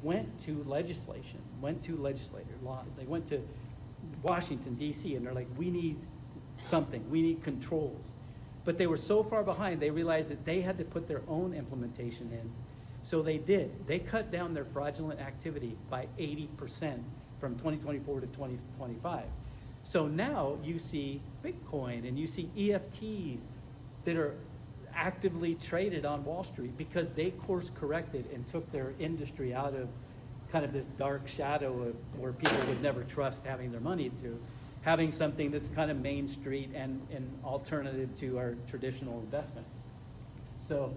went to legislation, went to legislator law. They went to Washington, D.C., and they're like, we need something. We need controls. But they were so far behind, they realized that they had to put their own implementation in. So they did. They cut down their fraudulent activity by 80% from 2024 to 2025. So now you see Bitcoin and you see EFTs that are actively traded on Wall Street because they course corrected and took their industry out of kind of this dark shadow of where people would never trust having their money to having something that's kind of Main Street and an alternative to our traditional investments. So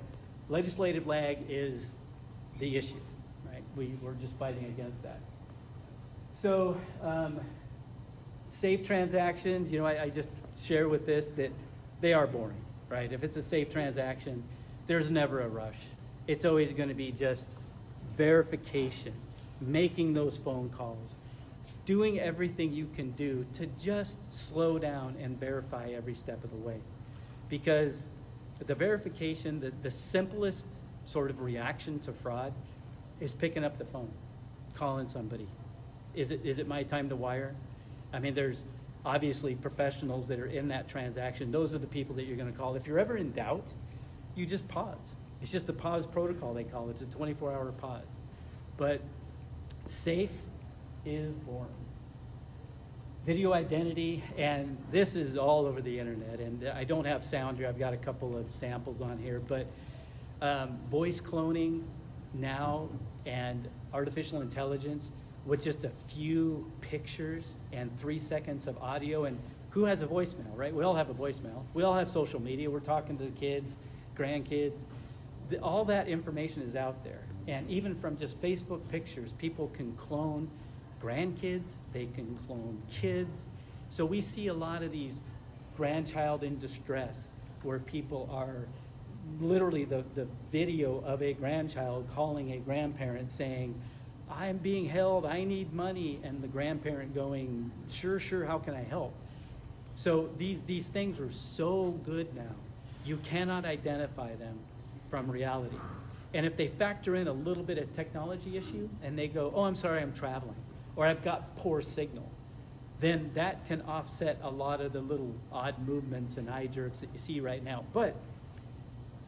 legislative lag is the issue, right? We're just fighting against that. So safe transactions, I just share with this that they are boring, right? If it's a safe transaction, there's never a rush. It's always going to be just verification, making those phone calls, doing everything you can do to just slow down and verify every step of the way. Because the verification, the simplest sort of reaction to fraud is picking up the phone, calling somebody. Is it my time to wire? I mean, there's obviously professionals that are in that transaction. Those are the people that you're going to call. If you're ever in doubt, you just pause. It's just the pause protocol, they call it. It's a 24-hour pause. But safe is boring. Video identity, and this is all over the internet, and I don't have sound here. I've got a couple of samples on here, but voice cloning now and artificial intelligence with just a few pictures and 3 seconds of audio. And who has a voicemail, right? We all have a voicemail. We all have social media. We're talking to the kids, grandkids. All that information is out there. And even from just Facebook pictures, people can clone grandkids, they can clone kids. So we see a lot of these grandchild in distress where people are literally the video of a grandchild calling a grandparent saying, I'm being held, I need money, and the grandparent going, sure, how can I help? So these things are so good now, you cannot identify them from reality. And if they factor in a little bit of technology issue and they go, oh, I'm sorry, I'm traveling, or I've got poor signal, then that can offset a lot of the little odd movements and eye jerks that you see right now. But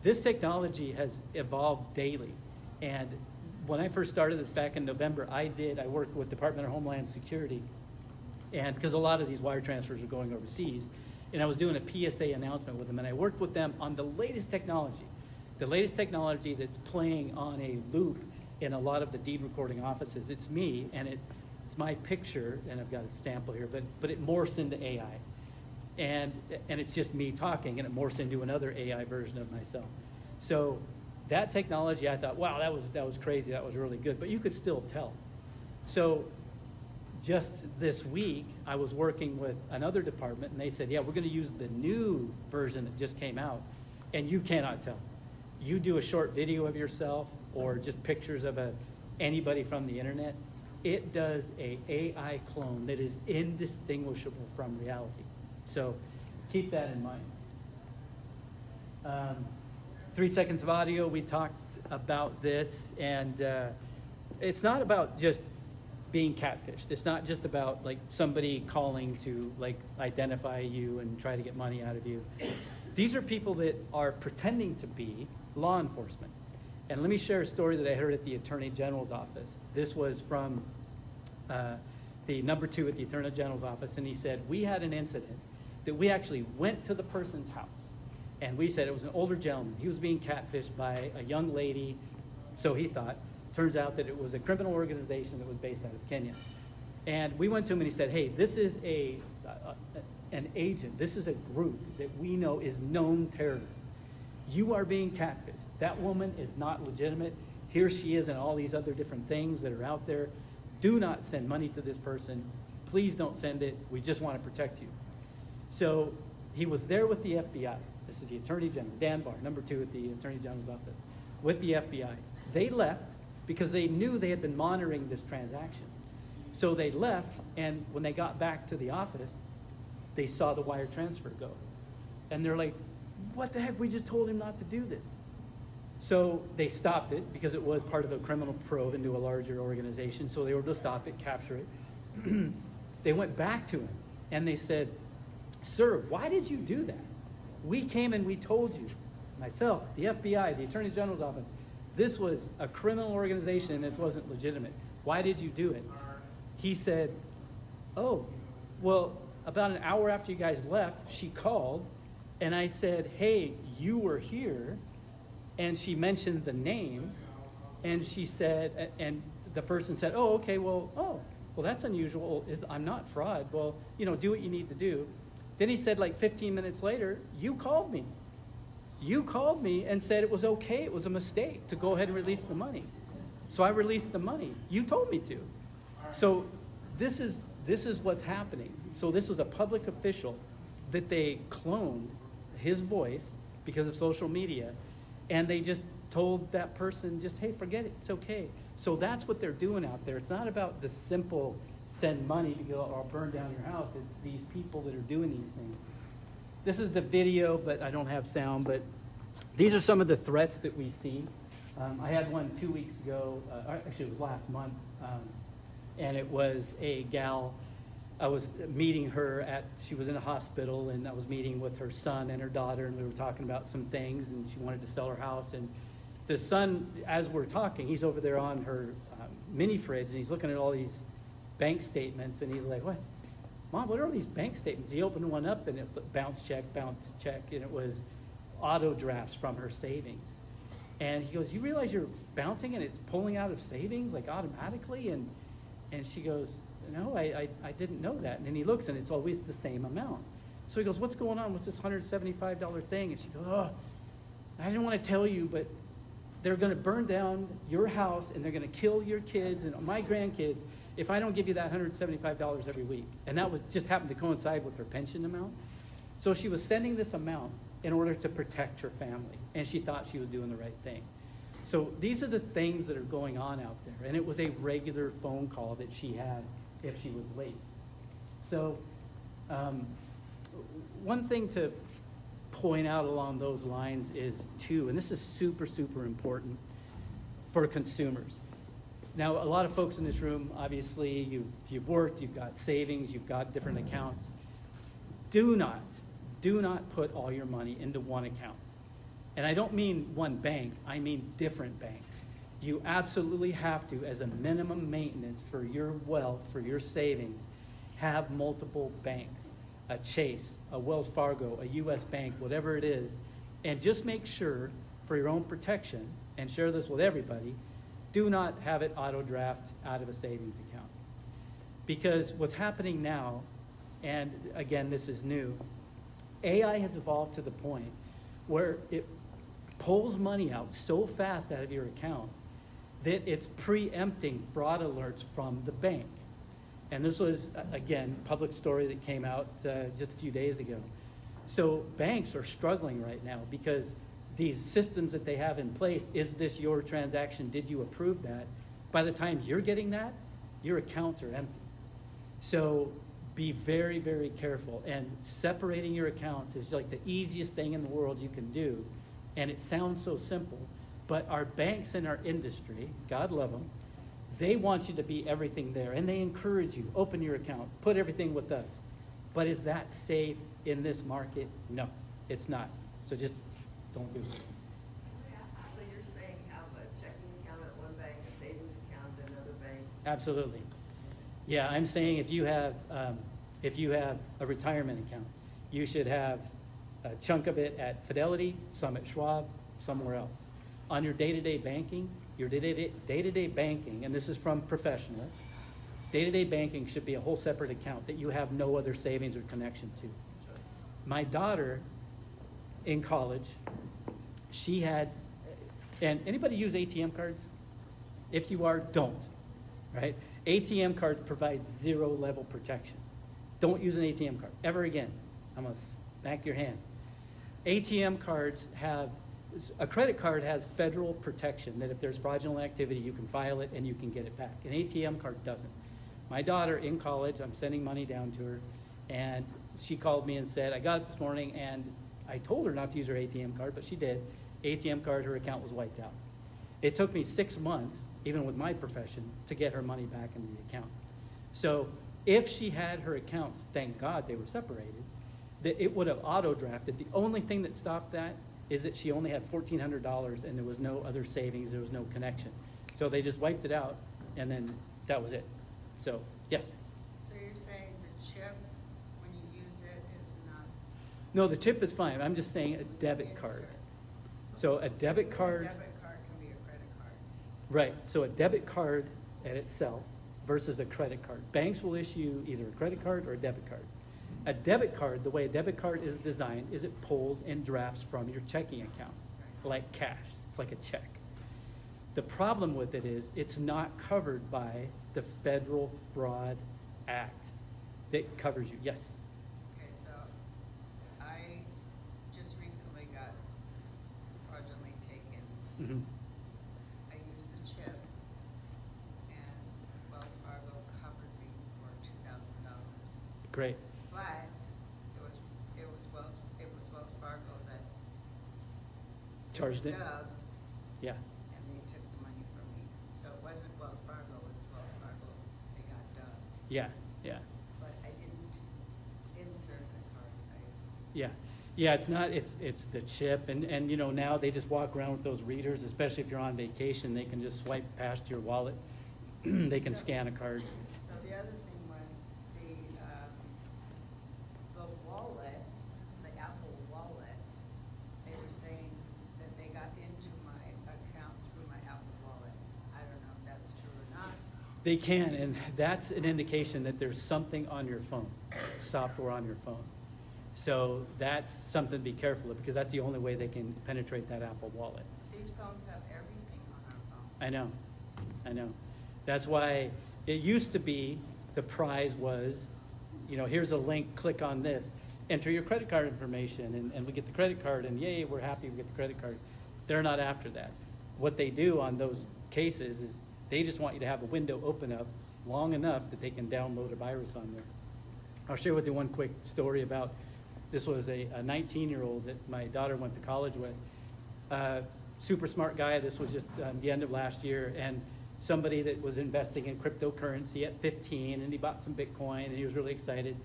this technology has evolved daily. And when I first started this back in November, I worked with Department of Homeland Security, and because a lot of these wire transfers are going overseas, and I was doing a PSA announcement with them, and I worked with them on the latest technology that's playing on a loop in a lot of the deed recording offices. It's me, and it's my picture, and I've got a sample here, but it morphs into AI. And it's just me talking, and it morphs into another AI version of myself. So that technology, I thought, wow, that was crazy, that was really good, but you could still tell. So just this week, I was working with another department, and they said, yeah, we're going to use the new version that just came out, and you cannot tell. You do a short video of yourself or just pictures of anybody from the internet, it does a AI clone that is indistinguishable from reality. So keep that in mind. 3 seconds of audio, we talked about this, and it's not about just being catfished. It's not just about like somebody calling to like identify you and try to get money out of you. These are people that are pretending to be law enforcement. And let me share a story that I heard at the Attorney General's office. This was from the number 2 at the Attorney General's office, and he said, we had an incident that we actually went to the person's house, and we said it was an older gentleman. He was being catfished by a young lady, so he thought. Turns out that it was a criminal organization that was based out of Kenya. And we went to him and he said, hey, this is an agent, this is a group that we know is known terrorists. You are being catfished. That woman is not legitimate. Here she is and all these other different things that are out there. Do not send money to this person. Please don't send it. We just want to protect you. So he was there with the FBI. This is the Attorney General, Dan Barr, number 2 at the Attorney General's office, with the FBI. They left because they knew they had been monitoring this transaction. So they left, and when they got back to the office, they saw the wire transfer go. And they're like, what the heck? We just told him not to do this. So they stopped it because it was part of a criminal probe into a larger organization. So they were able to stop it, capture it. They went back to him and they said, "Sir, why did you do that? We came and we told you, myself, the FBI, the Attorney General's office, this was a criminal organization and this wasn't legitimate. Why did you do it?" He said, "Oh, well, about an hour after you guys left, she called and I said, 'Hey, you were here.' And she mentioned the names, and she said, and the person said, 'Oh, okay, well, that's unusual. I'm not fraud. Well, do what you need to do.' Then he said, like 15 minutes later, 'You called me. You called me and said it was okay. It was a mistake to go ahead and release the money. So I released the money. You told me to.'" So this is what's happening. So this was a public official that they cloned his voice because of social media. And they just told that person, just, "Hey, forget it. It's okay." So that's what they're doing out there. It's not about the simple send money to go or burn down your house. It's these people that are doing these things. This is the video, but I don't have sound. But these are some of the threats that we see. I had one 2 weeks ago. Actually, it was last month. And it was a gal. I was meeting her she was in a hospital, and I was meeting with her son and her daughter, and we were talking about some things, and she wanted to sell her house. And the son, as we're talking, he's over there on her mini fridge, and he's looking at all these bank statements, and he's like, "What? Mom, what are all these bank statements?" He opened one up, and it's bounce check, and it was auto drafts from her savings. And he goes, "You realize you're bouncing and it's pulling out of savings like automatically?" And she goes, "No, I didn't know that." And then he looks, and it's always the same amount. So he goes, "What's going on? What's this $175 thing?" And she goes, "Oh, I didn't want to tell you, but they're going to burn down your house, and they're going to kill your kids and my grandkids if I don't give you that $175 every week." And that just happened to coincide with her pension amount. So she was sending this amount in order to protect her family, and she thought she was doing the right thing. So these are the things that are going on out there. And it was a regular phone call that she had if she was late. So one thing to point out along those lines is too, and this is super, super important for consumers. Now, a lot of folks in this room, obviously, you've worked, you've got savings, you've got different accounts. Do not put all your money into one account. And I don't mean one bank, I mean different banks. You absolutely have to, as a minimum maintenance for your wealth, for your savings, have multiple banks, a Chase, a Wells Fargo, a US Bank, whatever it is, and just make sure for your own protection, and share this with everybody, do not have it auto draft out of a savings account. Because what's happening now, and again, this is new, AI has evolved to the point where it pulls money out so fast out of your account that it's preempting fraud alerts from the bank. And this was, again, public story that came out just a few days ago. So banks are struggling right now because these systems that they have in place, is this your transaction? Did you approve that? By the time you're getting that, your accounts are empty. So be very, very careful. And separating your accounts is like the easiest thing in the world you can do. And it sounds so simple, but our banks in our industry, God love them, they want you to be everything there, and they encourage you, open your account, put everything with us. But is that safe in this market? No, it's not. So just don't do it. So you're saying have a checking account at one bank, a savings account at another bank? Absolutely. Yeah, I'm saying if you have a retirement account, you should have a chunk of it at Fidelity, some at Schwab, somewhere else. On your day-to-day banking, and this is from professionals, day-to-day banking should be a whole separate account that you have no other savings or connection to. My daughter in college, she had, and anybody use ATM cards? If you are, don't, right? ATM cards provide zero level protection. Don't use an ATM card ever again. I'm gonna smack your hand. ATM cards have, a credit card has federal protection that if there's fraudulent activity, you can file it and you can get it back. An ATM card doesn't. My daughter in college, I'm sending money down to her, and she called me and said, I got it this morning, and I told her not to use her ATM card, but she did. ATM card, her account was wiped out. It took me 6 months, even with my profession, to get her money back into the account. So if she had her accounts, thank God they were separated, that it would have auto drafted. The only thing that stopped that is that she only had $1,400 and there was no other savings, there was no connection. So they just wiped it out and then that was it. So, yes. So you're saying the chip, when you use it, is not? No, the chip is fine. I'm just saying a debit card. insert? So a debit A card, debit card can be a credit card. right. So a debit card at itself versus a credit card. Banks will issue either a credit card or a debit card. A debit card, the way a debit card is designed is it pulls and drafts from your checking account, like cash. It's like a check. The problem with it is it's not covered by the Federal Fraud Act that covers you. Yes. Okay, so I just recently got fraudulently taken. Mm-hmm. I used the chip and Wells Fargo covered me for $2,000. Great. But it was Wells Fargo that Charged it? dubbed, Yeah. and they took the money from me. So it wasn't Wells Fargo, it was Wells Fargo, they got dubbed. Yeah. Yeah. But I didn't insert the card. Yeah. Yeah, it's not, it's the chip and you know, now they just walk around with those readers, especially if you're on vacation, they can just swipe past your wallet. They can scan a card. So the other thing was the wallet, the Apple Wallet, they were saying that they got into my account through my Apple Wallet. I don't know if that's true or not. They can, and that's an indication that there's something on your phone, software on your phone. So that's something to be careful of because that's the only way they can penetrate that Apple Wallet. These phones have everything on our phones. I know. That's why it used to be the prize was, you know, here's a link, click on this, enter your credit card information, and we get the credit card, and yay, we're happy we get the credit card. They're not after that. What they do on those cases is they just want you to have a window open up long enough that they can download a virus on there. I'll share with you one quick story about, this was a 19-year-old that my daughter went to college with. Super smart guy. This was just the end of last year, and somebody that was investing in cryptocurrency at 15, and he bought some Bitcoin, and he was really excited.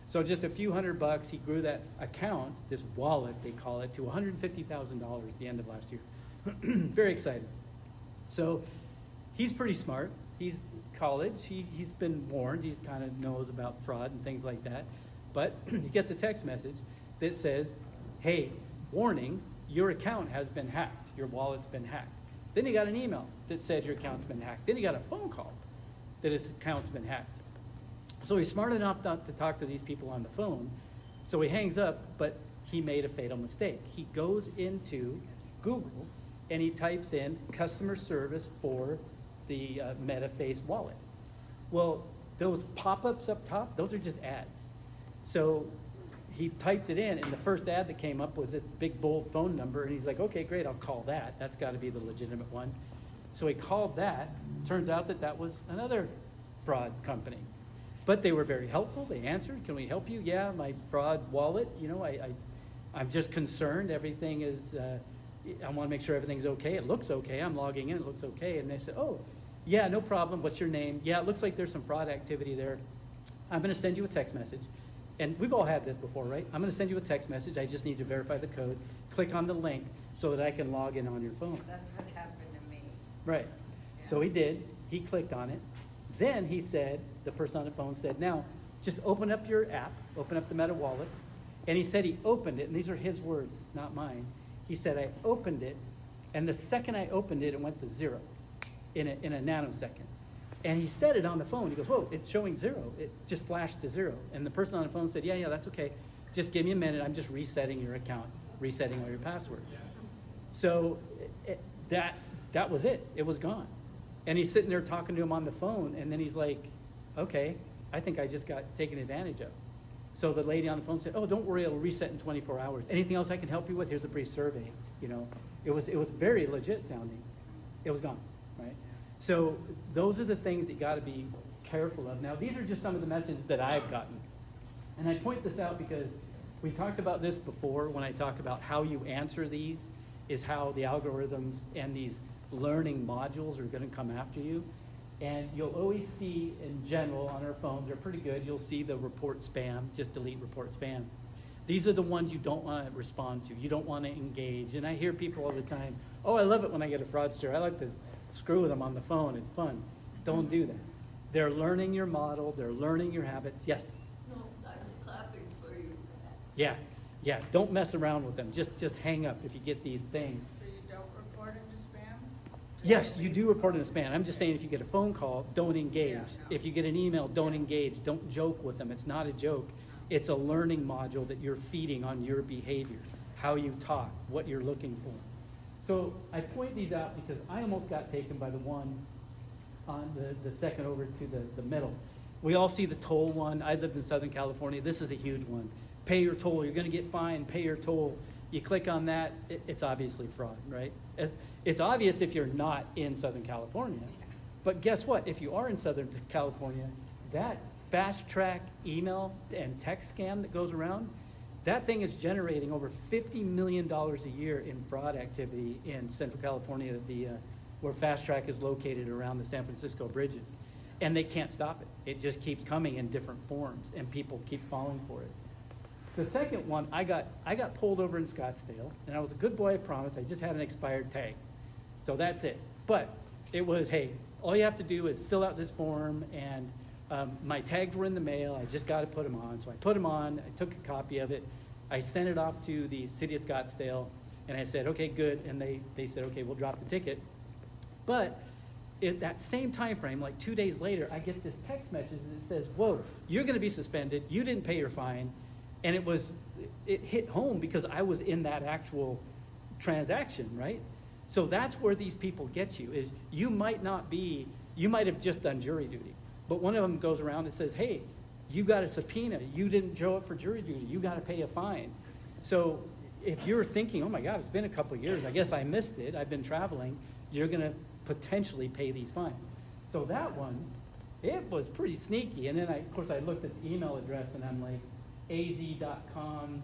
So just a few $100, he grew that account, this wallet they call it, to $150,000 at the end of last year. Very excited. So he's pretty smart. He's college. He's been warned. He's kind of knows about fraud and things like that. But he gets a text message that says, hey, warning, your account has been hacked. Your wallet's been hacked. Then he got an email that said your account's been hacked. Then he got a phone call that his account's been hacked. So he's smart enough not to talk to these people on the phone. So he hangs up, but he made a fatal mistake. He goes into Google and he types in customer service for the MetaFace wallet. Well, those pop-ups up top, those are just ads. So he typed it in, and the first ad that came up was this big bold phone number, and he's like, okay, great, I'll call that. That's got to be the legitimate one. So he called that. Turns out that that was another fraud company. But they were very helpful. They answered, can we help you? Yeah, my fraud wallet, you know, I'm just concerned. Everything is, I want to make sure everything's okay. It looks okay. I'm logging in, it looks okay. And they said, oh, yeah, no problem. What's your name? Yeah, it looks like there's some fraud activity there. I'm going to send you a text message. And we've all had this before, right? I'm going to send you a text message. I just need to verify the code. Click on the link so that I can log in on your phone. That's what happened to me. Right. Yeah. So he did. He clicked on it. Then he said, the person on the phone said, now, just open up your app, open up the Meta Wallet. And he said he opened it, and these are his words, not mine. He said, I opened it, and the second I opened it, it went to zero in a nanosecond. And he said it on the phone. He goes, whoa, it's showing zero. It just flashed to zero. And the person on the phone said, yeah, that's okay. Just give me a minute. I'm just resetting your account, resetting all your passwords. So that was it. It was gone. And he's sitting there talking to him on the phone, and then he's like, okay, I think I just got taken advantage of. So the lady on the phone said, oh, don't worry, it'll reset in 24 hours. Anything else I can help you with? Here's a brief survey. You know, it was very legit sounding. It was gone, right? So those are the things that you got to be careful of. Now, these are just some of the messages that I've gotten. And I point this out because we talked about this before when I talk about how you answer these is how the algorithms and these learning modules are going to come after you. And you'll always see, in general, on our phones, they're pretty good. You'll see the report spam, just delete report spam. These are the ones you don't want to respond to. You don't want to engage. And I hear people all the time, oh, I love it when I get a fraudster. I like to screw with them on the phone. It's fun. Don't do that. They're learning your model. They're learning your habits. Yes? No, I was clapping for you. Yeah. Don't mess around with them. Just hang up if you get these things. So you don't report into spam? Yes, you do report in spam. I'm just saying if you get a phone call, don't engage. Yeah, no. If you get an email, don't engage. Don't joke with them. It's not a joke. It's a learning module that you're feeding on your behavior, how you talk, what you're looking for. So I point these out because I almost got taken by the one on the second over to the middle. We all see the toll one. I lived in Southern California. This is a huge one. Pay your toll. You're going to get fined. Pay your toll. You click on that, it's obviously fraud, right? It's obvious if you're not in Southern California. But guess what? If you are in Southern California, that fast track email and text scam that goes around, that thing is generating over $50 million a year in fraud activity in Central California, where Fast Track is located around the San Francisco bridges. And they can't stop it. It just keeps coming in different forms, and people keep falling for it. The second one, I got pulled over in Scottsdale, and I was a good boy, I promise. I just had an expired tag. So that's it. But it was, hey, all you have to do is fill out this form, and my tags were in the mail. I just got to put them on. So I put them on. I took a copy of it. I sent it off to the city of Scottsdale, and I said, okay, good. And they said, okay, we'll drop the ticket. But at that same time frame, like 2 days later, I get this text message that says, whoa, you're going to be suspended. You didn't pay your fine. And it hit home because I was in that actual transaction, right? So that's where these people get you, is you might have just done jury duty, but one of them goes around and says, hey, you got a subpoena. You didn't show up for jury duty. You got to pay a fine. So if you're thinking, oh my God, it's been a couple of years. I guess I missed it. I've been traveling. You're going to potentially pay these fines. So that one, it was pretty sneaky. And then of course I looked at the email address and I'm like, az.com.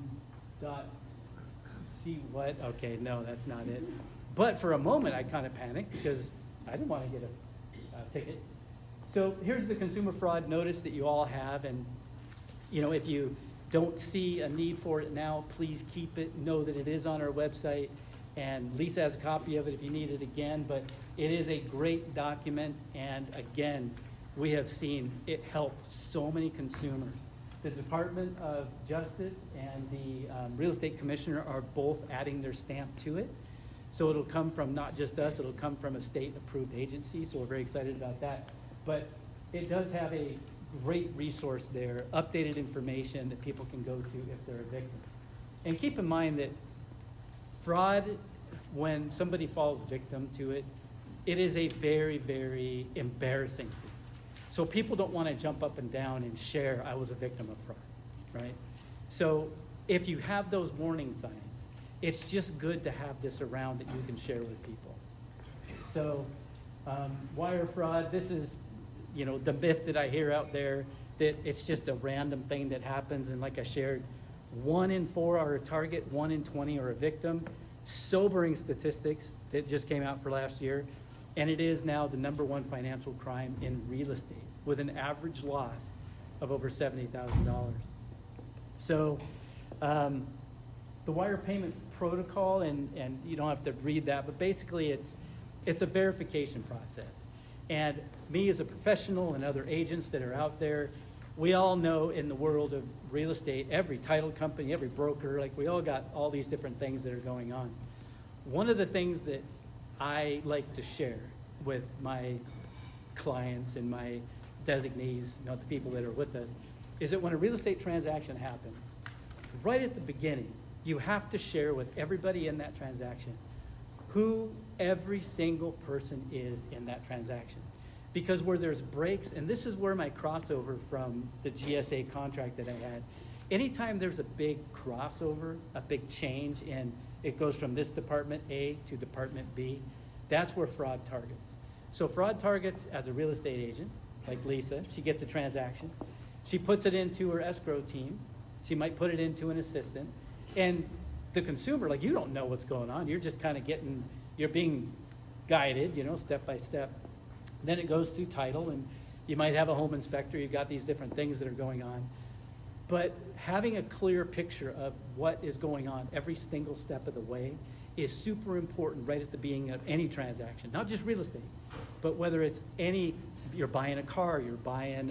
See what? Okay, no, that's not it. But for a moment, I kind of panicked because I didn't want to get a ticket. So here's the consumer fraud notice that you all have, and if you don't see a need for it now, please keep it. Know that it is on our website, and Lisa has a copy of it if you need it again. But it is a great document, and again, we have seen it help so many consumers. The Department of Justice and the Real Estate Commissioner are both adding their stamp to it. So it'll come from not just us, it'll come from a state-approved agency, so we're very excited about that. But it does have a great resource there, updated information that people can go to if they're a victim. And keep in mind that fraud, when somebody falls victim to it, it is a very, very embarrassing thing. So people don't want to jump up and down and share, I was a victim of fraud, right? So if you have those warning signs, it's just good to have this around that you can share with people. So wire fraud, this is, the myth that I hear out there, that it's just a random thing that happens. And like I shared, 1 in 4 are a target, 1 in 20 are a victim. Sobering statistics that just came out for last year. And it is now the #1 financial crime in real estate, with an average loss of over $70,000. So the wire payment protocol, and you don't have to read that, but basically it's a verification process. And me as a professional and other agents that are out there, we all know in the world of real estate, every title company, every broker, like we all got all these different things that are going on. One of the things that I like to share with my clients and my designees, the people that are with us, is that when a real estate transaction happens, right at the beginning, you have to share with everybody in that transaction who every single person is in that transaction. Because where there's breaks, and this is where my crossover from the GSA contract that I had, anytime there's a big crossover, a big change, and it goes from this department A to department B, that's where fraud targets. So fraud targets as a real estate agent, like Lisa, she gets a transaction, she puts it into her escrow team, she might put it into an assistant, and the consumer, like, you don't know what's going on. You're just kind of you're being guided, step by step. Then it goes through title, and you might have a home inspector. You've got these different things that are going on. But having a clear picture of what is going on every single step of the way is super important right at the beginning of any transaction, not just real estate, but whether it's you're buying a car, you're buying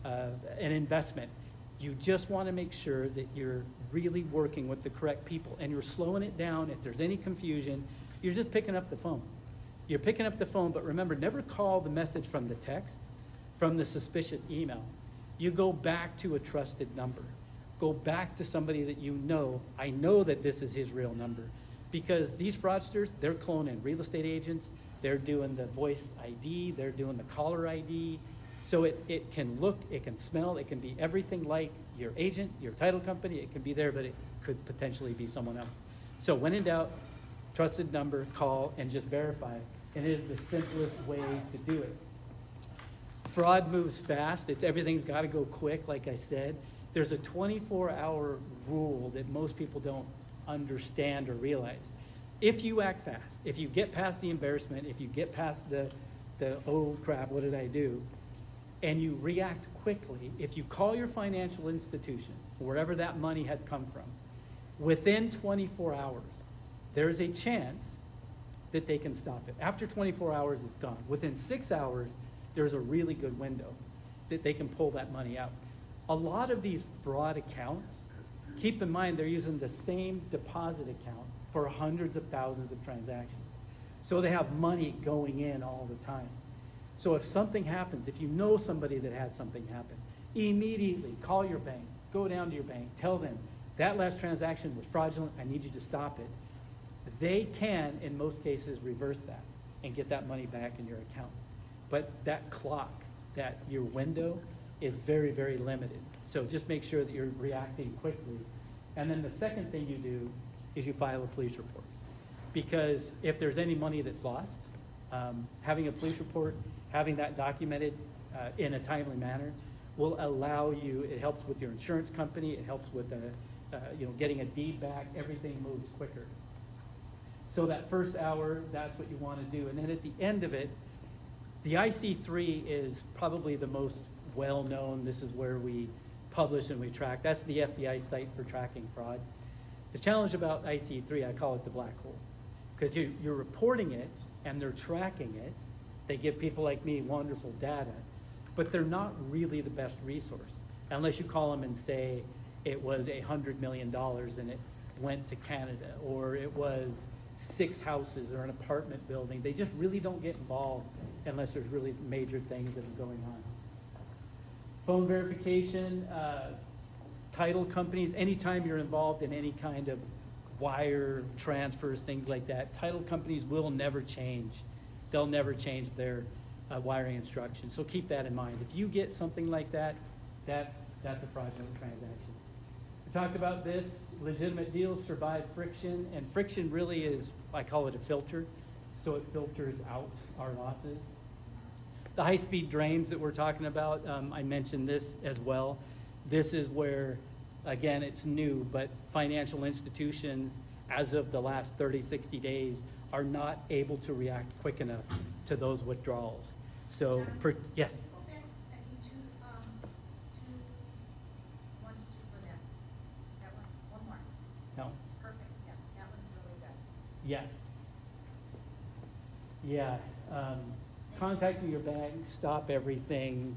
an investment. You just want to make sure that you're really working with the correct people, and you're slowing it down. If there's any confusion, you're just picking up the phone. You're picking up the phone, but remember, never call the message from the text, from the suspicious email. You go back to a trusted number. Go back to somebody that I know that this is his real number. Because these fraudsters, they're cloning real estate agents, they're doing the voice ID, they're doing the caller ID. So it can look, it can smell, it can be everything like your agent, your title company, it can be there, but it could potentially be someone else. So when in doubt, trusted number, call, and just verify. And it is the simplest way to do it. Fraud moves fast. Everything's got to go quick, like I said. There's a 24-hour rule that most people don't understand or realize. If you act fast, if you get past the embarrassment, if you get past the oh crap, what did I do? And you react quickly, if you call your financial institution, wherever that money had come from, within 24 hours, there is a chance that they can stop it. After 24 hours, it's gone. Within 6 hours, there's a really good window that they can pull that money out. A lot of these fraud accounts, keep in mind, they're using the same deposit account for hundreds of thousands of transactions. So they have money going in all the time. So if something happens, if you know somebody that had something happen, immediately call your bank, go down to your bank, tell them that last transaction was fraudulent, I need you to stop it. They can, in most cases, reverse that and get that money back in your account. But that clock, your window, is very, very limited. So just make sure that you're reacting quickly. And then the second thing you do is you file a police report. Because if there's any money that's lost, having a police report, having that documented in a timely manner will allow you, it helps with your insurance company, it helps with getting a deed back, everything moves quicker. So that first hour, that's what you want to do. And then at the end of it, the IC3 is probably the most well-known. This is where we publish and we track. That's the FBI site for tracking fraud. The challenge about IC3, I call it the black hole, because you're reporting it and they're tracking it. They give people like me wonderful data, but they're not really the best resource unless you call them and say it was $100 million and it went to Canada, or it was 6 houses or an apartment building. They just really don't get involved unless there's really major things that are going on. Phone verification, title companies, anytime you're involved in any kind of wire transfers, things like that, title companies will never change. They'll never change their wiring instructions. So keep that in mind. If you get something like that, that's a fraudulent transaction. We talked about this. Legitimate deals survive friction, and friction really is, I call it a filter. So it filters out our losses. The high-speed drains that we're talking about, I mentioned this as well. This is where, again, it's new, but financial institutions, as of the last 30, 60 days, are not able to react quick enough to those withdrawals. So, yes? Go back, I need to one just before that. That one more. No? Perfect, yeah, that one's really good. Yeah. Yeah. Contacting your bank, stop everything.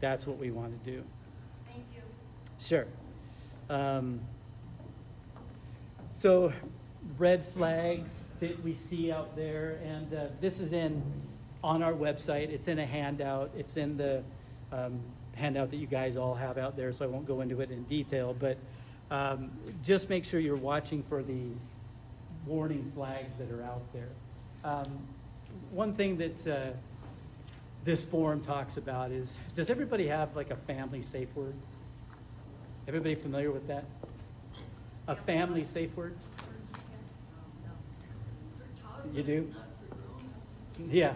That's what we want to do. Thank you. Sure. So red flags that we see out there, and this is on our website. It's in a handout. It's in the handout that you guys all have out there, so I won't go into it in detail, but just make sure you're watching for these warning flags that are out there. One thing that this forum talks about is, does everybody have like a family safe word? Everybody familiar with that? A family safe word? You do? Yeah.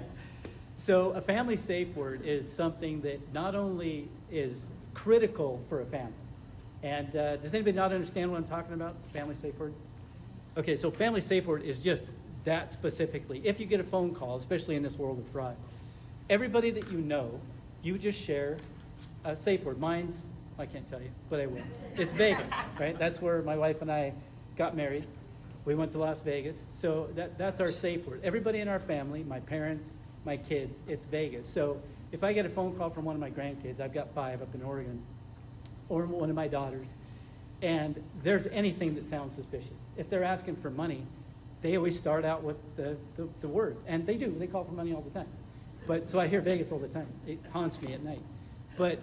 So a family safe word is something that not only is critical for a family, And does anybody not understand what I'm talking about, Family Safe Word? Okay, so Family Safe Word is just that specifically. If you get a phone call, especially in this world of fraud, everybody that you know, you just share a safe word. Mine's, I can't tell you, but I will. It's Vegas, right? That's where my wife and I got married. We went to Las Vegas. So that's our safe word. Everybody in our family, my parents, my kids, it's Vegas. So if I get a phone call from one of my grandkids, I've got 5 up in Oregon, or one of my daughters, and there's anything that sounds suspicious. If they're asking for money, they always start out with the word. And they do. They call for money all the time. But so I hear Vegas all the time. It haunts me at night. But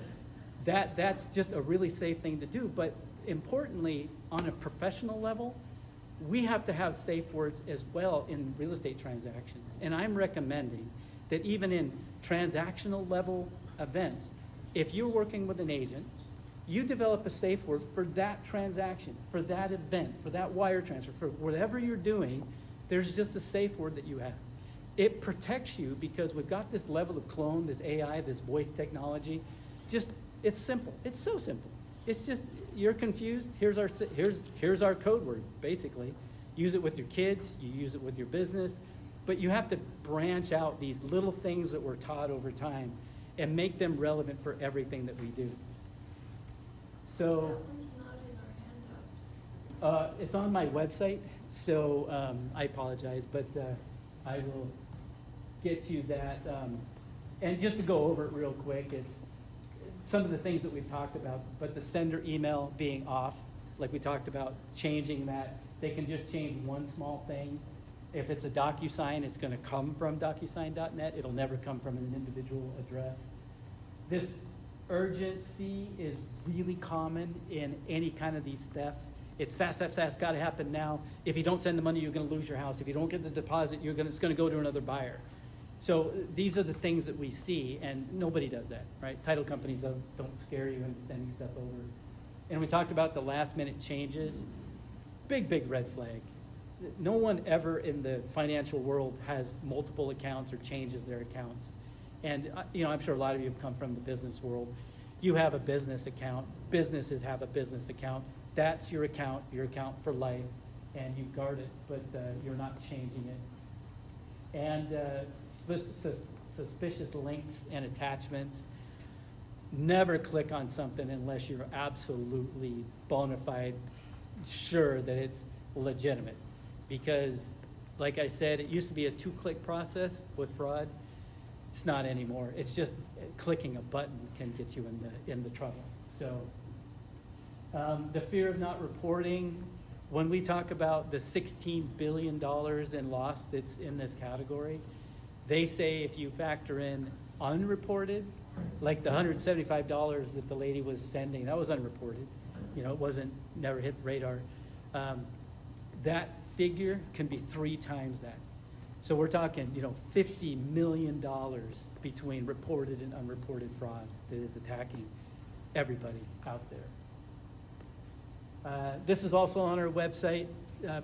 that's just a really safe thing to do. But importantly, on a professional level, we have to have safe words as well in real estate transactions. And I'm recommending that even in transactional level events, if you're working with an agent, you develop a safe word for that transaction, for that event, for that wire transfer, for whatever you're doing. There's just a safe word that you have. It protects you because we've got this level of clone, this AI, this voice technology. Just, it's simple. It's so simple. It's just, you're confused. Here's our code word, basically. Use it with your kids. You use it with your business. But you have to branch out these little things that we're taught over time and make them relevant for everything that we do. So That one's not in our handout. it's on my website, so I apologize, but I will get you that. And just to go over it real quick, it's some of the things that we've talked about, but the sender email being off, like we talked about, changing that. They can just change one small thing. If it's a DocuSign, it's going to come from DocuSign.net. It'll never come from an individual address. This urgency is really common in any kind of these thefts. It's fast, got to happen now. If you don't send the money, you're going to lose your house. If you don't get the deposit, it's going to go to another buyer. So these are the things that we see, and nobody does that, right? Title companies don't scare you into sending stuff over. And we talked about the last minute changes. Big red flag. No one ever in the financial world has multiple accounts or changes their accounts. And I'm sure a lot of you have come from the business world. You have a business account. Businesses have a business account. That's your account for life, and you guard it, but you're not changing it. And suspicious links and attachments. Never click on something unless you're absolutely bona fide sure that it's legitimate. Because, like I said, it used to be a 2-click process with fraud. It's not anymore. It's just clicking a button can get you in the trouble. So the fear of not reporting. When we talk about the $16 billion in loss that's in this category, they say if you factor in unreported, like the $175 that the lady was sending, that was unreported. It never hit the radar. That figure can be 3 times that. So we're talking, $50 million between reported and unreported fraud that is attacking everybody out there. This is also on our website,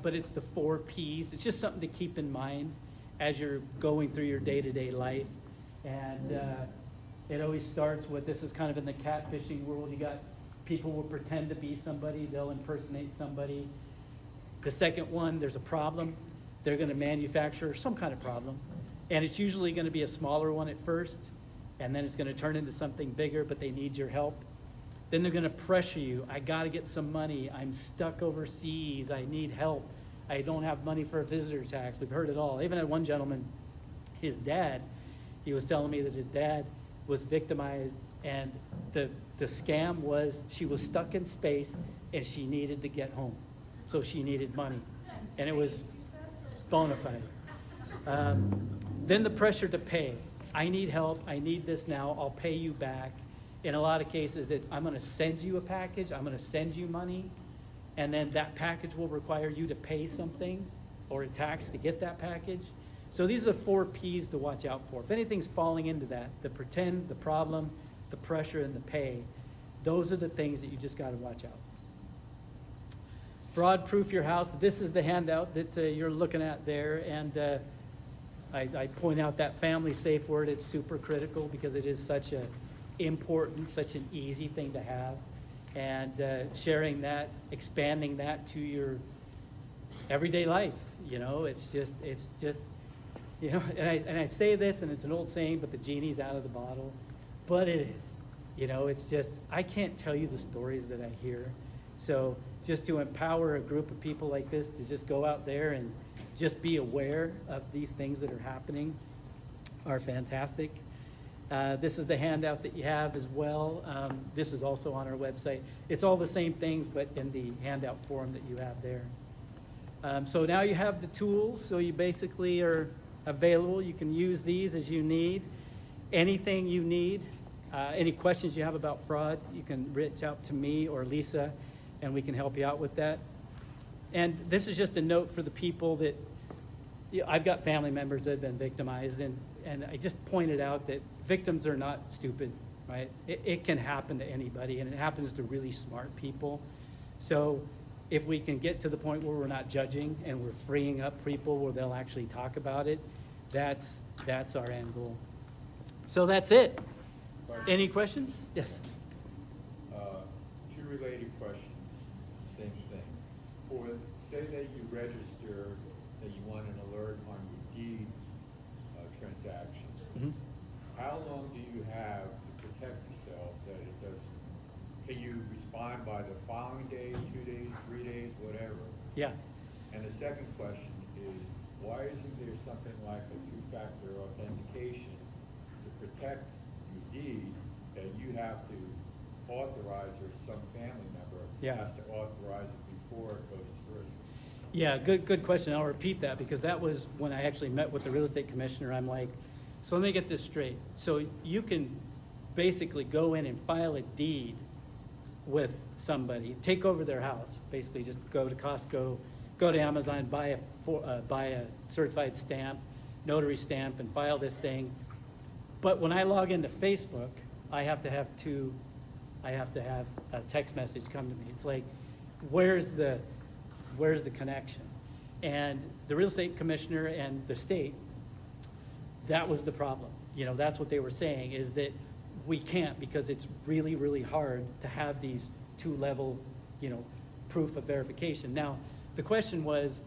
but it's the 4 Ps. It's just something to keep in mind as you're going through your day-to-day life. And it always starts with, this is kind of in the catfishing world. You got people will pretend to be somebody. They'll impersonate somebody. The second one, there's a problem. They're going to manufacture some kind of problem. And it's usually going to be a smaller one at first, and then it's going to turn into something bigger, but they need your help. Then they're going to pressure you. I got to get some money. I'm stuck overseas. I need help. I don't have money for a visitor tax. We've heard it all. I even had one gentleman, his dad, he was telling me that his dad was victimized, and the scam was she was stuck in space and she needed to get home. So she needed money. And it was bona fide. Then the pressure to pay. I need help. I need this now. I'll pay you back. In a lot of cases, I'm going to send you a package. I'm going to send you money. And then that package will require you to pay something or a tax to get that package. So these are 4 Ps to watch out for. If anything's falling into that, the pretend, the problem, the pressure, and the pay, those are the things that you just got to watch out. Fraud-proof your house. This is the handout that you're looking at there. And I point out that family safe word. It's super critical because it is such a important, such an easy thing to have. and sharing that, expanding that to your everyday life. You know, it's just, you know, and I say this, and it's an old saying, but the genie's out of the bottle, but it is. You know, it's just, I can't tell you the stories that I hear. So just to empower a group of people like this to just go out there and just be aware of these things that are happening are fantastic. This is the handout that you have as well. This is also on our website. It's all the same things, but in the handout form that you have there. So now you have the tools, so you basically are available. You can use these as you need. Anything you need, any questions you have about fraud, you can reach out to me or Lisa, and we can help you out with that. And this is just a note for the people that, I've got family members that have been victimized, and I just pointed out that victims are not stupid, right? It can happen to anybody, and it happens to really smart people. So if we can get to the point where we're not judging and we're freeing up people where they'll actually talk about it, that's our end goal. So that's it. Any questions? Yes. Two related questions, same thing. For, say that you register that you want an alert on your deed transaction, Mm-hmm. how long do you have to protect yourself that it doesn't, can you respond by the following day, 2 days, 3 days, whatever? Yeah. And the second question is, why isn't there something like a two-factor authentication to protect your deed that you have to authorize, or some family member has to authorize it before it goes through? Yeah, good question. I'll repeat that because that was when I actually met with the real estate commissioner. I'm like, so let me get this straight. So you can basically go in and file a deed with somebody, take over their house, basically just go to Costco, go to Amazon, buy a certified stamp, notary stamp, and file this thing. But when I log into Facebook, I have to have a text message come to me. It's like, where's the connection? And the real estate commissioner and the state, that was the problem. You know, that's what they were saying, is that we can't, because it's really, really hard to have these two-level, you know, proof of verification. Now, the question was,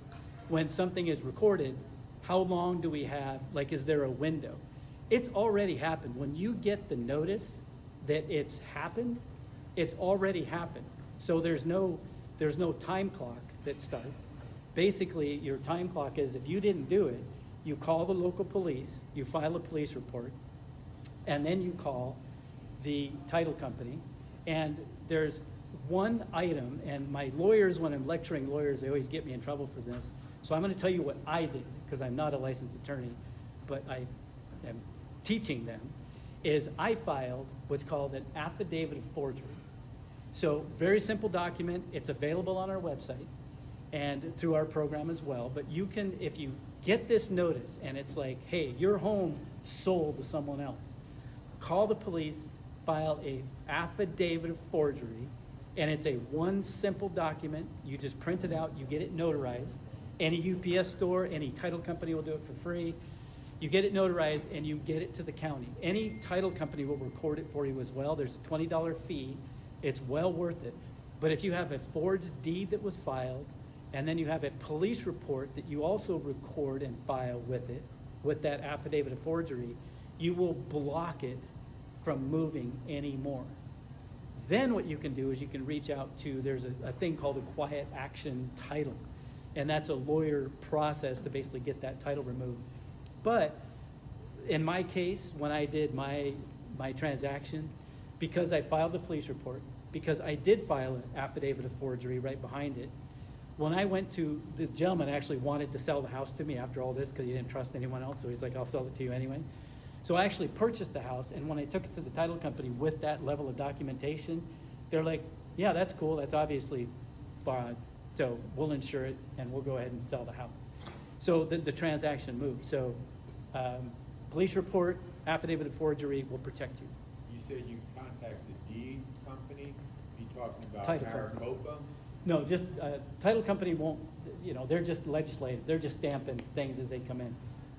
when something is recorded, how long do we have, like, is there a window? It's already happened. When you get the notice that it's happened, it's already happened. So there's no time clock that starts. Basically, your time clock is, if you didn't do it, you call the local police, you file a police report, and then you call the title company. And there's one item, and my lawyers, when I'm lecturing lawyers, they always get me in trouble for this. So I'm going to tell you what I did, because I'm not a licensed attorney, but I am teaching them, is I filed what's called an affidavit of forgery. So very simple document. It's available on our website and through our program as well. But you can, if you get this notice and it's like, hey, your home sold to someone else, call the police, file a affidavit of forgery, and it's a one simple document. You just print it out, you get it notarized. Any UPS store, any title company will do it for free. You get it notarized and you get it to the county. Any title company will record it for you as well. There's a $20 fee. It's well worth it. But if you have a forged deed that was filed, and then you have a police report that you also record and file with it, with that affidavit of forgery, you will block it from moving anymore. Then what you can do is you can reach out to, there's a thing called a quiet action title. And that's a lawyer process to basically get that title removed. But in my case, when I did my transaction, because I filed the police report, because I did file an affidavit of forgery right behind it, when I went to, the gentleman actually wanted to sell the house to me after all this because he didn't trust anyone else, so he's like, I'll sell it to you anyway. So I actually purchased the house, and when I took it to the title company with that level of documentation, they're like, yeah, that's cool, that's obviously fraud, so we'll insure it and we'll go ahead and sell the house. So the transaction moved. So police report, affidavit of forgery will protect you. You said you contact the deed company, you talking about Title company. Maricopa? No, just title company won't, you know, they're just legislative. They're just stamping things as they come in.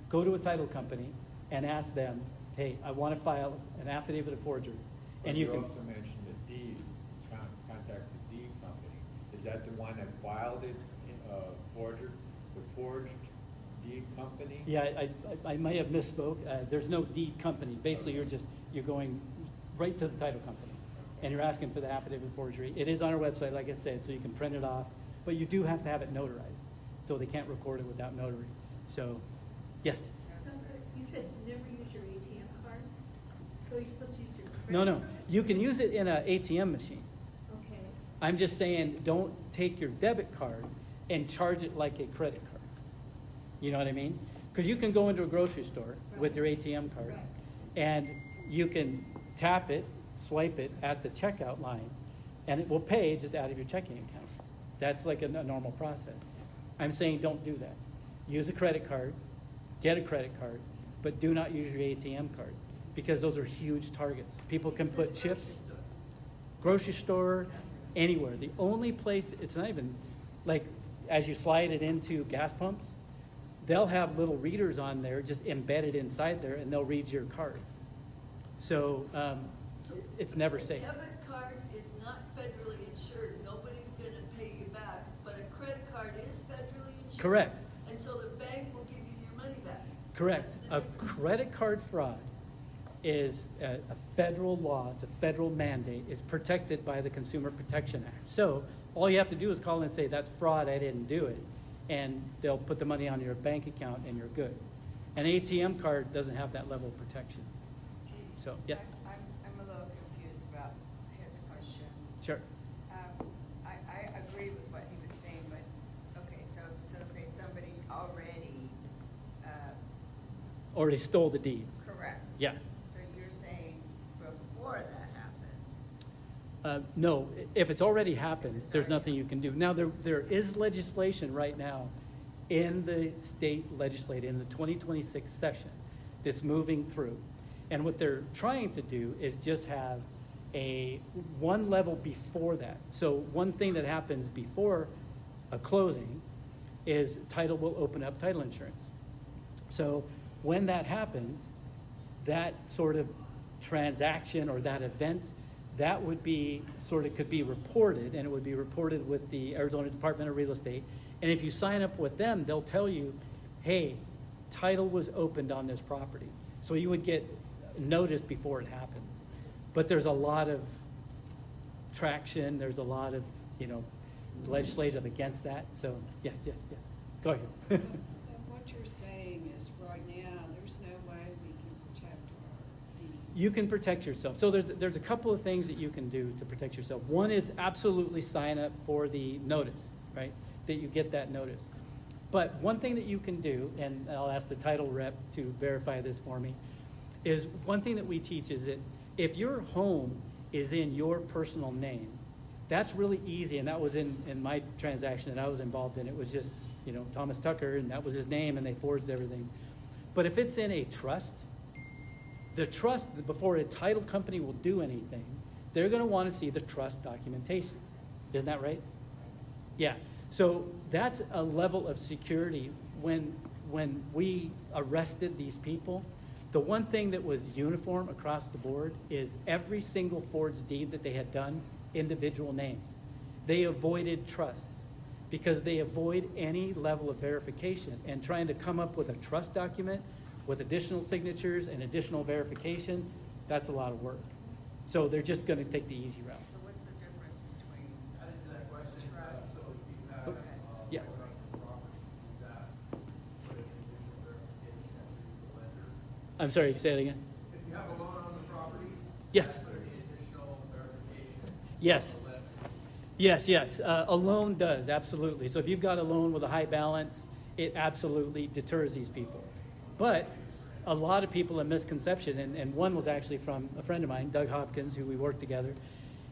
Go to a title company and ask them, hey, I want to file an affidavit of forgery. But And you you can, also mentioned the deed contact the deed company. Is that the one that filed it, the forged deed company? Yeah, I might have misspoke. There's no deed company. Basically, you're going right to the title company, and you're asking for the affidavit forgery. It is on our website, like I said, so you can print it off, but you do have to have it notarized, so they can't record it without notary. So, yes. So you said to never use your ATM card, so you're supposed to use your credit No, card? you can use it in an ATM machine. Okay, I'm just saying, don't take your debit card and charge it like a credit card. You know what I mean? Because you can go into a grocery store with your ATM card, Right. and you can tap it, swipe it at the checkout line, and it will pay just out of your checking account. That's like a normal process. I'm saying don't do that. Use a credit card, get a credit card, but do not use your ATM card, because those are huge targets. People can put chips, grocery store, anywhere. The only place, it's not even, like, as you slide it into gas pumps, they'll have little readers on there just embedded inside there, and they'll read your card. So it's never safe. A debit card is not federally insured. Nobody's gonna pay you back, but a credit card is federally insured. Correct. And so the bank will give you your money back. Correct. That's the A difference. credit card fraud is a federal law. It's a federal mandate. It's protected by the Consumer Protection Act. So all you have to do is call and say, that's fraud, I didn't do it. And they'll put the money on your bank account and you're good. An ATM card doesn't have that level of protection. So, yes, I'm a little confused about his question. sure. I agree with what he was saying, but, okay, so say somebody already, Already stole the deed. correct. Yeah. So you're saying before that happens, No, if it's already happened, there's nothing you can do. Now, there is legislation right now in the state legislature, in the 2026 session, that's moving through. And what they're trying to do is just have one level before that. So one thing that happens before a closing is title will open up title insurance. So when that happens, that sort of transaction or that event, that would be could be reported, and it would be reported with the Arizona Department of Real Estate. And if you sign up with them, they'll tell you, hey, title was opened on this property. So you would get notice before it happens. But there's a lot of traction, there's a lot of, legislative against that. So yes. Go ahead. And what you're saying is, right now, there's no way we can protect our deeds. You can protect yourself. So there's a couple of things that you can do to protect yourself. One is absolutely sign up for the notice, right? That you get that notice. But one thing that you can do, and I'll ask the title rep to verify this for me, is one thing that we teach is that if your home is in your personal name, that's really easy. And that was in my transaction that I was involved in. It was just, Thomas Tucker, and that was his name, and they forged everything. But if it's in a trust, the trust, before a title company will do anything, they're going to want to see the trust documentation. Isn't that right? Yeah. So that's a level of security. When we arrested these people, the one thing that was uniform across the board is every single forged deed that they had done, individual names. They avoided trusts because they avoid any level of verification, and trying to come up with a trust document with additional signatures and additional verification, that's a lot of work. So they're just going to take the easy route. so what's the difference between Add into that question, trust? so if you have, Yeah. loan on the property, is that put an additional verification after the lender? I'm sorry, say it again. If you have a loan on the property? Yes. Put an additional verification? Yes. from the lender? Yes. A loan does, absolutely. So if you've got a loan with a high balance, it absolutely deters these people. But a lot of people have misconception, and one was actually from a friend of mine, Doug Hopkins, who we work together.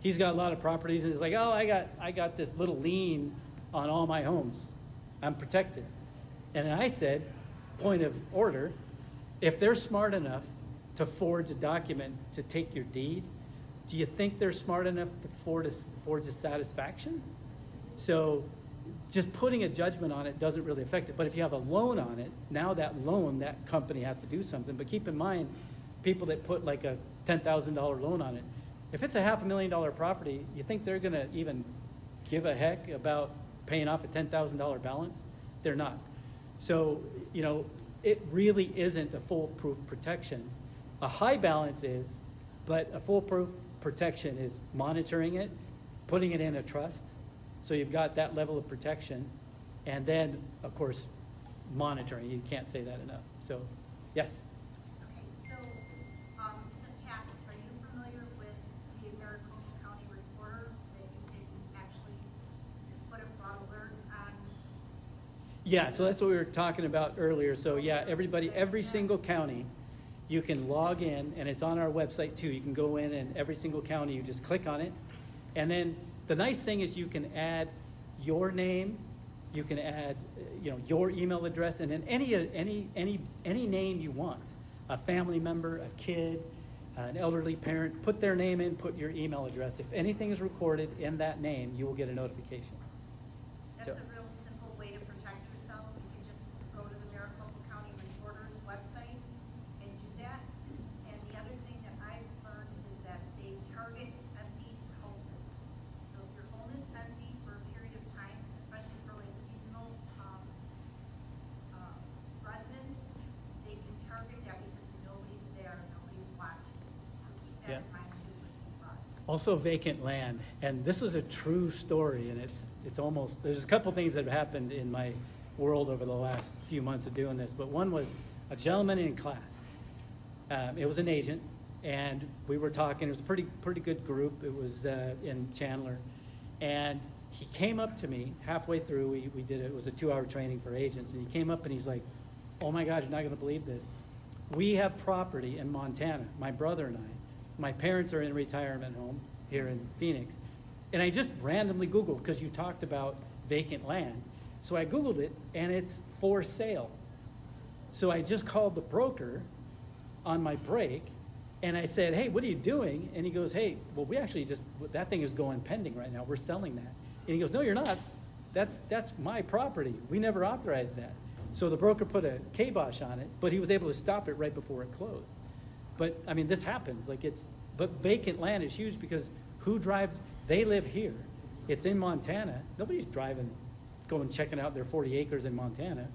He's got a lot of properties, and he's like, oh, I got this little lien on all my homes. I'm protected. And I said, point of order, if they're smart enough to forge a document to take your deed, do you think they're smart enough to forge a satisfaction? So just putting a judgment on it doesn't really affect it. But if you have a loan on it, now that loan, that company has to do something. But keep in mind, people that put like a $10,000 loan on it, If it's a $500,000 property, you think they're gonna even give a heck about paying off a $10,000 balance? They're not. So, you know, it really isn't a foolproof protection. A high balance is, but a foolproof protection is monitoring it, putting it in a trust, so you've got that level of protection, and then, of course, monitoring. You can't say that enough. So, yes? Okay, so, in the past, are you familiar with the Maricopa County Reporter, that you can actually put a fraud alert on? Yeah, so that's what we were talking about earlier. So yeah, everybody, every single county, you can log in, and it's on our website too. You can go in, and every single county, you just click on it. And then the nice thing is you can add your name, you can add, you know, your email address, and then any name you want. A family member, a kid, an elderly parent, put their name in, put your email address. If anything is recorded in that name, you will get a notification. That's So- a real simple way to protect yourself. You can just go to the Maricopa County Reporter's website and do that. And the other thing that I've learned is that they target empty houses. So if your home is empty for a period of time, especially for like seasonal, residents, they can target that because nobody's there, nobody's watching. So keep that Yeah. in mind too with fraud. Also vacant land, and this is a true story, and it's almost, there's a couple things that have happened in my world over the last few months of doing this, but one was a gentleman in class. It was an agent, and we were talking, it was a pretty good group, it was in Chandler, and he came up to me halfway through, we did it was a 2-hour training for agents, and he came up and he's like, oh my God, you're not gonna believe this. We have property in Montana, my brother and I. My parents are in a retirement home here in Phoenix. And I just randomly Googled, because you talked about vacant land. So I Googled it, and it's for sale. So I just called the broker on my break, and I said, hey, what are you doing? And he goes, hey, well, we actually just, that thing is going pending right now. We're selling that. And he goes, no, you're not. That's my property. We never authorized that. So the broker put a kibosh on it, but he was able to stop it right before it closed. But I mean, this happens. But vacant land is huge, because who drives? They live here. It's in Montana. Nobody's driving, going checking out their 40 acres in Montana.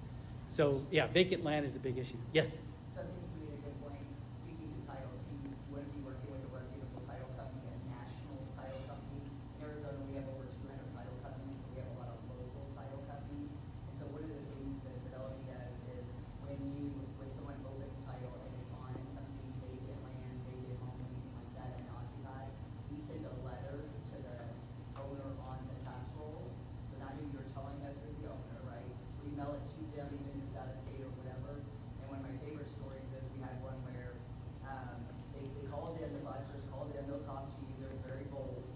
So yeah, vacant land is a big issue. Yes. So I think you made a good point. Speaking to title, too, you wouldn't be working with a reputable title company, a national title company. In Arizona, we have over 200 title companies, so we have a lot of local title companies. And so one of the things that Fidelity does is when someone opens title and it's on something vacant land, vacant home, anything like that, unoccupied, we send a letter to the owner on the tax rolls. So not who you're telling us is the owner, right? We mail it to them, even if it's out of state or whatever. And one of my favorite stories is we had one where they called in, the filers called in, they'll talk to you, they're very bold.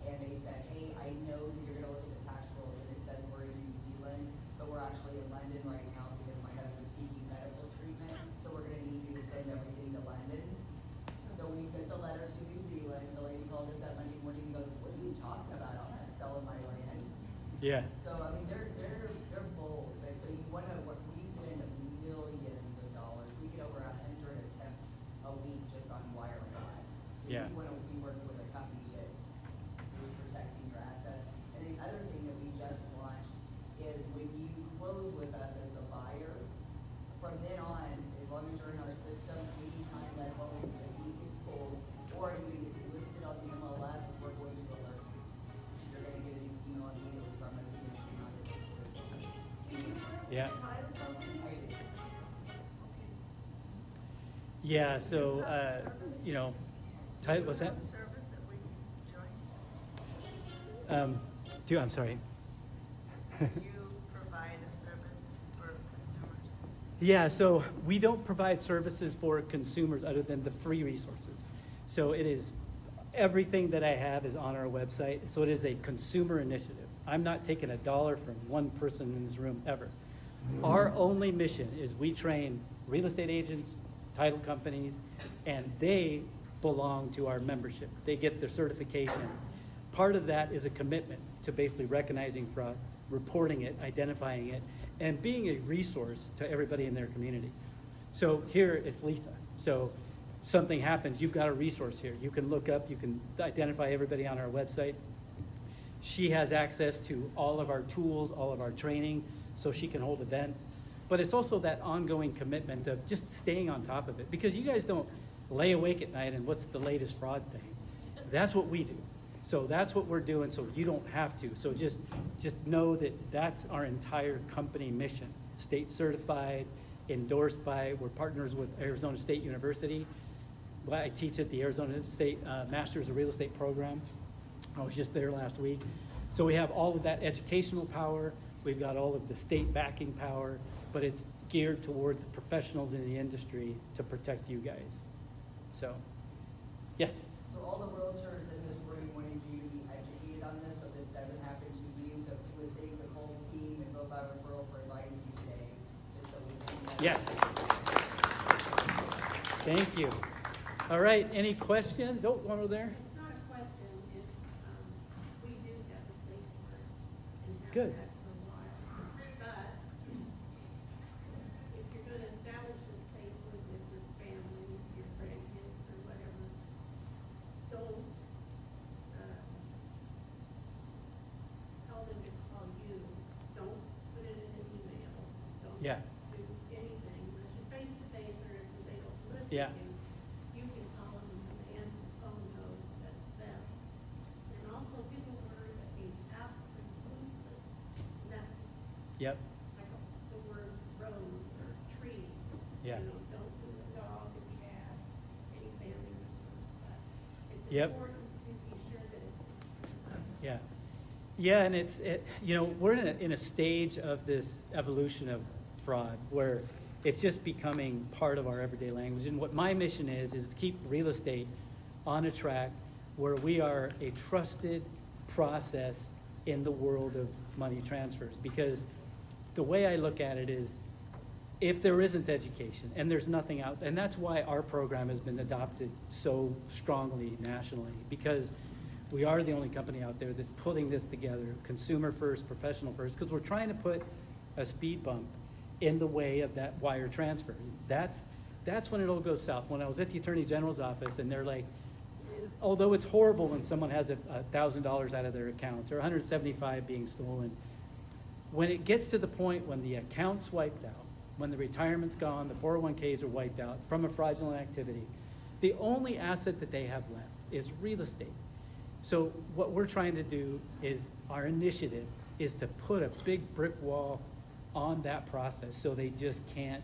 And they said, hey, I know that you're gonna look at the tax rolls and it says we're in New Zealand, but we're actually in London right now because my husband's seeking medical treatment, so we're gonna need you to send everything to London. So we sent the letter to New Zealand, the lady called us that Monday morning and goes, what are you talking about? I'm not selling my land. Yeah. So, I mean, they're bold, but so you wanna, we spend millions of dollars, we get over 100 attempts a week just on wire fraud. So Yeah. you wanna be working with a company that is protecting your assets. And the other thing that we just launched is when you close with us as the buyer, from then on, as long as you're in our system, anytime that home, the deed gets pulled, or even gets listed on the MLS, we're going to alert you. You're gonna get an email immediately from us, even if it's not your business. Do you have Yeah. a title company? Yeah. So you know, what's that? Service that we can join? I'm sorry. You provide a service for consumers? Yeah, so we don't provide services for consumers other than the free resources. So it is, everything that I have is on our website. So it is a consumer initiative. I'm not taking a dollar from one person in this room ever. Our only mission is we train real estate agents, title companies, and they belong to our membership. They get their certification. Part of that is a commitment to basically recognizing fraud, reporting it, identifying it, and being a resource to everybody in their community. So here it's Lisa. So something happens, you've got a resource here. You can look up, you can identify everybody on our website. She has access to all of our tools, all of our training, so she can hold events. But it's also that ongoing commitment of just staying on top of it, because you guys don't lay awake at night and what's the latest fraud thing. That's what we do. So that's what we're doing, so you don't have to. So just know that that's our entire company mission. State certified, endorsed by, we're partners with Arizona State University. Well, I teach at the Arizona State Masters of Real Estate program. I was just there last week. So we have all of that educational power. We've got all of the state backing power, but it's geared toward the professionals in the industry to protect you guys. So, yes? So all the realtors in this room wanted you to be educated on this, so this doesn't happen to you, so if you would thank the whole team and Bill Bauer Referral for inviting you today, just so we can. Yes. Thank you. All right, any questions? Oh, one over there. It's not a question, it's, we do have a safe word and have Good. had for a while. But if you're gonna establish a safe word with your family, your grandkids or whatever, don't, tell them to call you. Don't put it in an email. Don't Yeah. do anything unless you're face to face or if they don't live with Yeah. you. You can call them and when they answer the phone, know that it's them. And also give a word that means absolutely nothing, Yep. like the word rose or tree. Yeah. You know, don't do a dog, a cat, any family members, but it's Yep. important to be sure that it's, Yeah. Yeah, and we're in a stage of this evolution of fraud where it's just becoming part of our everyday language. And what my mission is to keep real estate on a track where we are a trusted process in the world of money transfers. Because the way I look at it is, if there isn't education and there's nothing out, and that's why our program has been adopted so strongly nationally, because we are the only company out there that's putting this together, consumer first, professional first, because we're trying to put a speed bump in the way of that wire transfer. That's when it all goes south. When I was at the Attorney General's office and they're like, although it's horrible when someone has $1,000 out of their account or 175 being stolen, when it gets to the point when the account's wiped out, when the retirement's gone, the 401ks are wiped out from a fraudulent activity, the only asset that they have left is real estate. So what we're trying to do is, our initiative is to put a big brick wall on that process so they just can't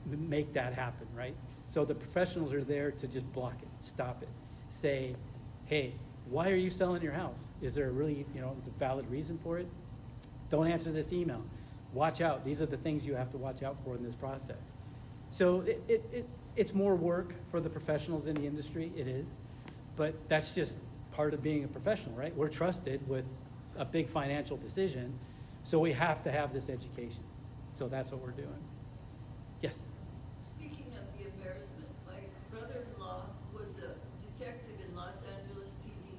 make that happen, right? So the professionals are there to just block it, stop it, say, hey, why are you selling your house? Is there a really, is a valid reason for it? Don't answer this email. Watch out. These are the things you have to watch out for in this process. So it's more work for the professionals in the industry, it is, but that's just part of being a professional, right? We're trusted with a big financial decision, so we have to have this education. So that's what we're doing. Yes? Speaking of the embarrassment, my brother-in-law was a detective in Los Angeles PD,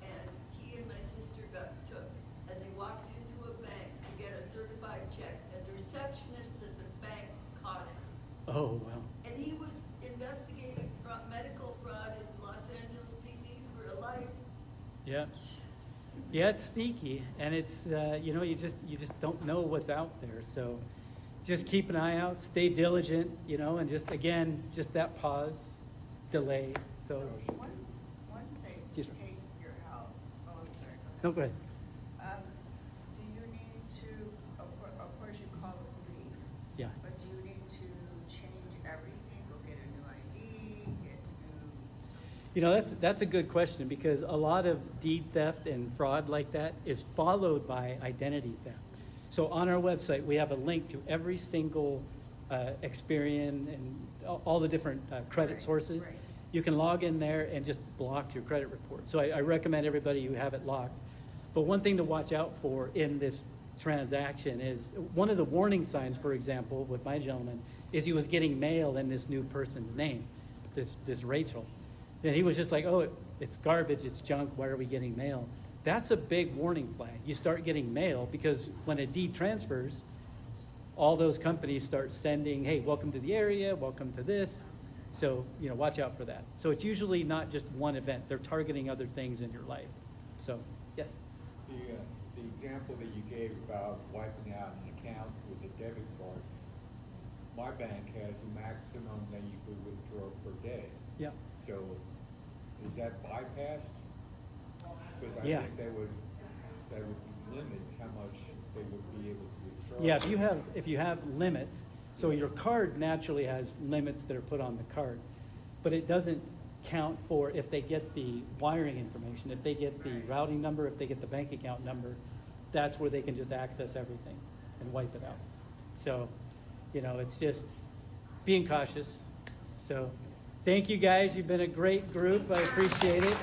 and he and my sister got took, and they walked into a bank to get a certified check, and the receptionist at the bank caught him. Oh, wow. And he was investigating medical fraud in Los Angeles PD for a life. Yeah. Yeah, it's sneaky, and it's you just don't know what's out there. So just keep an eye out, stay diligent, and just that pause, delay. So Once they Yes, sir. take your house, oh, I'm sorry. no, go ahead. Do you need to, of course you call the police, Yeah. but do you need to change everything, go get a new ID, get new? That's a good question, because a lot of deed theft and fraud like that is followed by identity theft. So on our website, we have a link to every single Experian and all the different credit Right, sources. right. You can log in there and just block your credit report. So I recommend everybody who have it locked. But one thing to watch out for in this transaction is, one of the warning signs, for example, with my gentleman, is he was getting mail in this new person's name, this Rachel. And he was just like, oh, it's garbage, it's junk, why are we getting mail? That's a big warning flag. You start getting mail, because when a deed transfers, all those companies start sending, hey, welcome to the area, welcome to this. So, watch out for that. So it's usually not just one event. They're targeting other things in your life. So, yes. The example that you gave about wiping out an account with a debit card, my bank has a maximum that you could withdraw per day. Yeah. So is that bypassed? Because I Yeah. think that would limit how much they would be able to withdraw. Yeah, if you have limits, so your card naturally has limits that are put on the card, but it doesn't count for if they get the wiring information, if they get the routing number, if they get the bank account number, that's where they can just access everything and wipe it out. So, it's just being cautious. So, thank you guys. You've been a great group. I appreciate it.